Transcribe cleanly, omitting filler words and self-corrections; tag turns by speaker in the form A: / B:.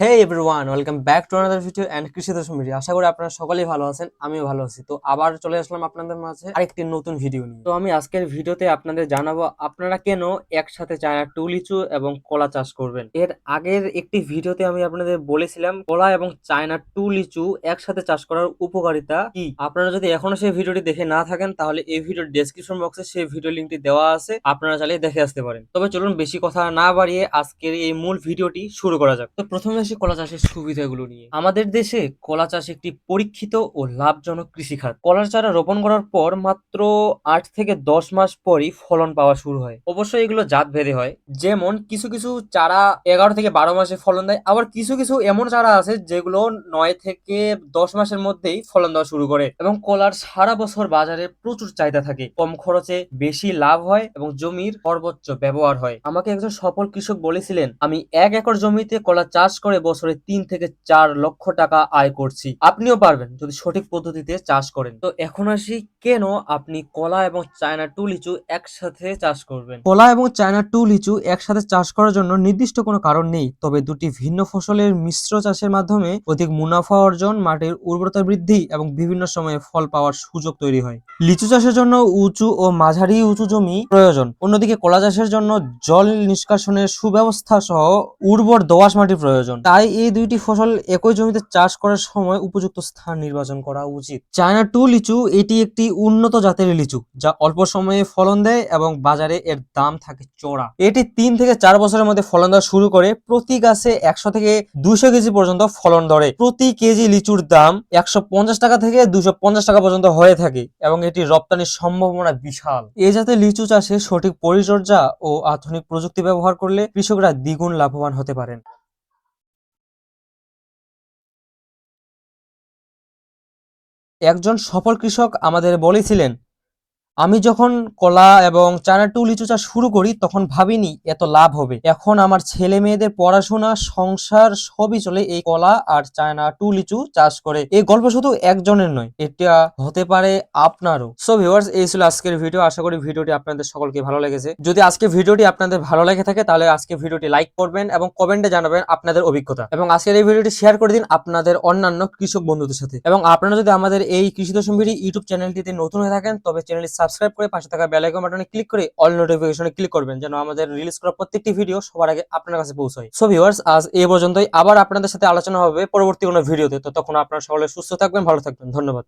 A: Hey everyone, welcome back to another video and Krishi Darshan video. আশা করি আপনারা সকলেই ভালো আছেন, আমিও ভালো আছি। তো আবার চলে আসলাম আপনাদের মাঝে আরেকটি নতুন ভিডিও নিয়ে। তো আমি আজকের ভিডিওতে আপনাদের জানাবো আপনারা কেন একসাথে চায়না টু লিচু এবং কলা চাষ করবেন। এর আগের একটি ভিডিওতে আমি আপনাদের বলেছিলাম কলা এবং চায়না টু লিচু একসাথে চাষ করার উপকারিতা কি। আপনারা যদি এখনো সেই ভিডিওটি দেখে না থাকেন তাহলে এই ভিডিওর ডেসক্রিপশন বক্সে সেই ভিডিও লিংকটি দেওয়া আছে, আপনারা চাইলে দেখে আসতে পারেন। তবে চলুন বেশি কথা না বাড়িয়ে আজকের এই মূল ভিডিওটি শুরু করা যাক। তো প্রথমে আসি কলা চাষের সুবিধাগুলো নিয়ে। আমাদের দেশে কলা চাষ একটি পরীক্ষিত ও লাভজনক কৃষিখাত। কলার চারা রোপণ করার পর মাত্র 8 থেকে 10 মাস পরই ফলন পাওয়া শুরু হয়। অবশ্যই এগুলো জাত ভেদে হয়। যেমন কিছু কিছু চারা 11 থেকে 12 মাসে ফলন দেয়, আবার কিছু কিছু এমন চারা আছে যেগুলো 9 থেকে 10 মাসের মধ্যেই ফলন দেওয়া শুরু করে। এবং কলার সারা বছর বাজারে প্রচুর চাহিদা থাকে, কম খরচে বেশি লাভ হয় এবং জমির সর্বোচ্চ ব্যবহার হয়। আমাকে একজন সফল কৃষক বলেছিলেন, আমি 1 একর জমিতে কলা চাষ করে বছরে 3 থেকে 4 লক্ষ টাকা আয় করছি। আপনিও পারবেন যদি সঠিক পদ্ধতিতে চাষ করেন। তো এখন আসি কেন আপনি কলা এবং চায়না টু লিচু একসাথে চাষ করবেন। কলা এবং চায়না টু লিচু একসাথে চাষ করার জন্য নির্দিষ্ট কোনো কারণ নেই, তবে দুটি ভিন্ন ফসলের মিশ্র চাষের মাধ্যমে অধিক মুনাফা অর্জন, মাটির উর্বরতা বৃদ্ধি এবং বিভিন্ন সময়ে ফল পাওয়ার সুযোগ তৈরি হয়। লিচু চাষের জন্য উঁচু ও মাঝারি উঁচু জমি প্রয়োজন, অন্যদিকে কলা চাষের জন্য জল নিষ্কাশনের সুব্যবস্থা সহ উর্বর দোআঁশ মাটি প্রয়োজন। তাই এই দুইটি ফসল একই জমিতে চাষ করার সময় উপযুক্ত স্থান নির্বাচন করা উচিত। চায়না টু লিচু এটি একটি উন্নত জাতের লিচু যা অল্প সময়ে ফলন দেয় এবং বাজারে এর দাম থাকে চড়া। এটি 3 থেকে 4 বছরের মধ্যে ফলন দেওয়া শুরু করে। প্রতি গাছে 100 থেকে 200 কেজি পর্যন্ত ফলন ধরে। প্রতি কেজি লিচুর দাম 150 টাকা থেকে 250 টাকা পর্যন্ত হয়ে থাকে এবং এটি রপ্তানির সম্ভাবনা বিশাল। এই জাতের লিচু চাষে সঠিক পরিচর্যা ও আধুনিক প্রযুক্তি ব্যবহার করলে কৃষকরা দ্বিগুণ লাভবান হতে পারেন। একজন সফল কৃষক আমাদের বলেছিলেন, আমি যখন কলা এবং চায়না টু লিচু চাষ শুরু করি তখন ভাবিনি এত লাভ হবে। এখন আমার ছেলে মেয়েদের পড়াশোনা, সংসার সবই চলে এই কলা আর চায়না টু লিচু চাষ করে। এই গল্প শুধু একজনের নয়, এটা হতে পারে আপনারও। সো ভিউয়ার্স, এই ছিল আজকের ভিডিও। আশা করি ভিডিওটি আপনাদের সকলকে ভালো লেগেছে। যদি আজকে ভিডিওটি আপনাদের ভালো লেগে থাকে তাহলে আজকে ভিডিওটি লাইক করবেন এবং কমেন্টে জানাবেন আপনাদের অভিজ্ঞতা, এবং আজকের এই ভিডিওটি শেয়ার করে দিন আপনাদের অন্যান্য কৃষক বন্ধুদের সাথে। এবং আপনারা যদি আমাদের এই কৃষি দর্শন ভিডিও ইউটিউব চ্যানেলটিতে নতুন হয়ে থাকেন তবে চ্যানেলটি সাবস্ক্রাইব করে পাশে থাকা বেল আইকন বাটনে ক্লিক করে অল নোটিফিকেশনে ক্লিক করবেন, যেন আমাদের রিলিজ করা প্রত্যেকটি ভিডিও সবার আগে আপনার কাছে পৌঁছায়। সো ভিউয়ার্স, আজ এই পর্যন্তই। আবার আপনাদের সাথে আলোচনা হবে পরবর্তী কোনো ভিডিওতে। তো তখন আপনারা সকলে সুস্থ থাকবেন, ভালো থাকবেন। ধন্যবাদ।